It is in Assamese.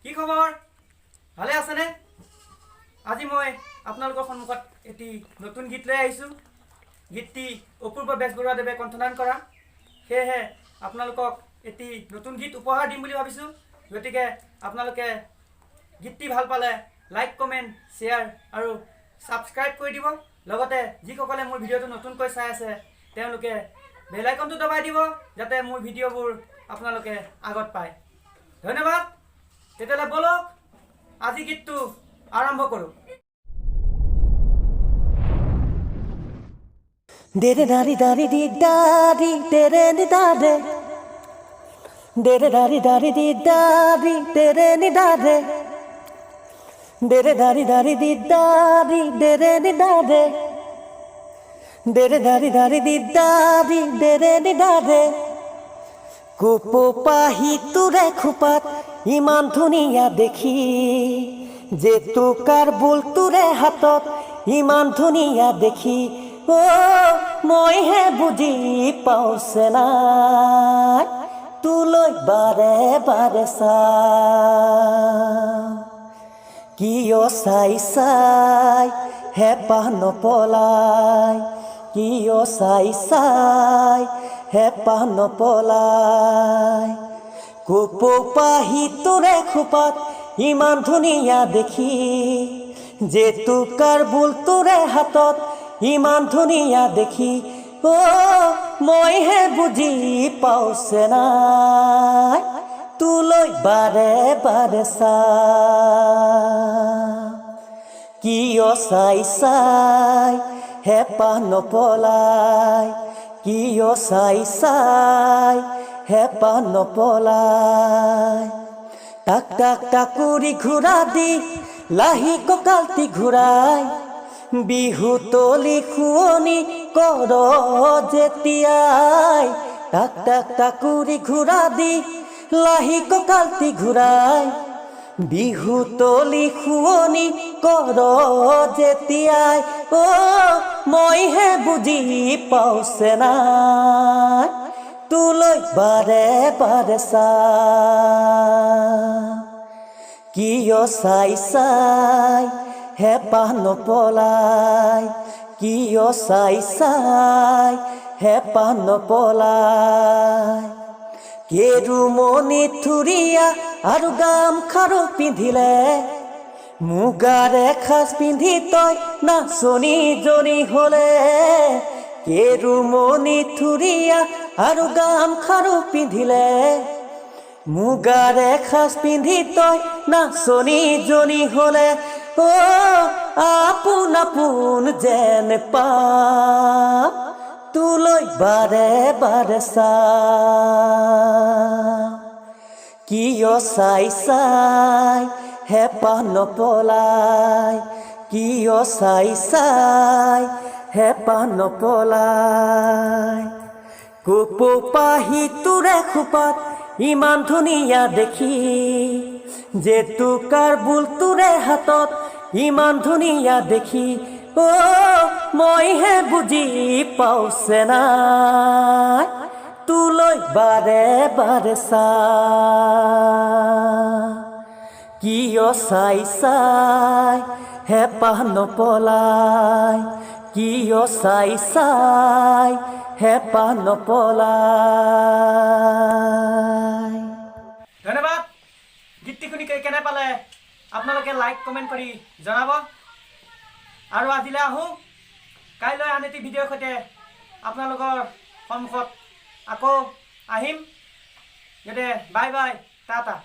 কি খবৰ ভালে আছে নে আজি মই আপোনালোকৰ সন্মুখত এটি নতুন গীত লৈ আহিছো গীতটি অপূৰ্ব বেজবৰুৱাদেৱে কণ্ঠদান কৰা সেয়ে আপোনালোকক এটি নতুন গীত উপহাৰ দিম বুলি ভাবিছো গতিকে আপোনালোকে গীতটি ভাল পালে লাইক কমেন্ট শেয়াৰ আৰু সাবস্ক্ৰাইব কৰি দিব লগতে যিসকলে মোৰ ভিডিওটো নতুনকৈ চাই আছে তেওঁলোকে বেল আইকনটো দবাই দিব যাতে মোৰ ভিডিওবোৰ আপোনালোকে আগত পায় ধন্যবাদ তেতিয়ালে বলক আজি গীতটো আৰম্ভ কৰো Dere dari dari di dari tere ni dare Dere dari dari di dari tere ni dare Dere dari dari di dari tere ni dare Dere dari dari di dari tere ni dare Kupo pahi ture khupat iman dhuniya dekhi Je tukar bul ture hatot iman dhuniya dekhi মই হে বুজি পাওছে নাই তুলৈ বাৰে বাৰে চা কিয় চাই চাই হেঁপাহ নপলাই কিয় চাই চাই হেঁপাহ নপলাই কোপোপাহি তোৰে খোপাত ইমান ধুনীয়া দেখি যে তোকাৰ বুল তোৰে হাতত ইমান ধুনীয়া দেখি মই হে বুজি পাওছে নাই তুলৈ বাৰে বাৰে চা কিয় চাই চাই হেঁপাহ নপলাই কিয় চাই চাই হেঁপাহ নপলাই টাক টাক টাকুৰি ঘূৰা দি লাহি কঁকালটি ঘূৰাই বিহু তলি খুৱনি কৰ যেতিয়াই টাক টাক টাকুৰি ঘূৰা দি লাহি কঁকালটি ঘূৰাই বিহু তলি খুৱনি কৰ যেতিয়াই মই হে বুজি পাওছে নাই তুলৈ বাৰে বাৰে চা কিয় চাই চাই হেঁপাহ নপলাই কিয় চাই চাই হেঁপাহ নপলাই কেৰুমণি থুৰীয়া আৰু গামখাৰু পিন্ধিলে মুগাৰ এসাজ পিন্ধি তই নাচনীজনী হ'লে কেৰুমণি থুৰীয়া আৰু গামখাৰু পিন্ধিলে মুগাৰ এসাজ পিন্ধি তই নাচনীজনী হ'লে আপোন আপোন যেন পাওঁ তুলৈ বাৰে বাৰে চা কিয় চাই চাই হেঁপাহ নপলাই কিয় চাই চাই হেঁপাহ নপলাই কোপোপাহি তোৰে খোপাত ইমান ধুনীয়া দেখি যে তোকাৰ বুল তোৰে হাতত ইমান ধুনীয়া দেখি মই হে বুজি পাওছে নাই তুলৈ বাৰে বাৰে চা কিয় চাই চাই হেঁপাহ নপলাই কিয় চাই চাই হেঁপাহ নপলাই ধন্যবাদ গীতটি শুনি কেনে পালে আপোনালোকে লাইক কমেন্ট কৰি জনাব আৰু আজিলৈ আহোঁ কাইলৈ আন এটি ভিডিঅ'ৰ সৈতে আপোনালোকৰ সন্মুখত আকৌ আহিম যাতে বাই বাই টাটা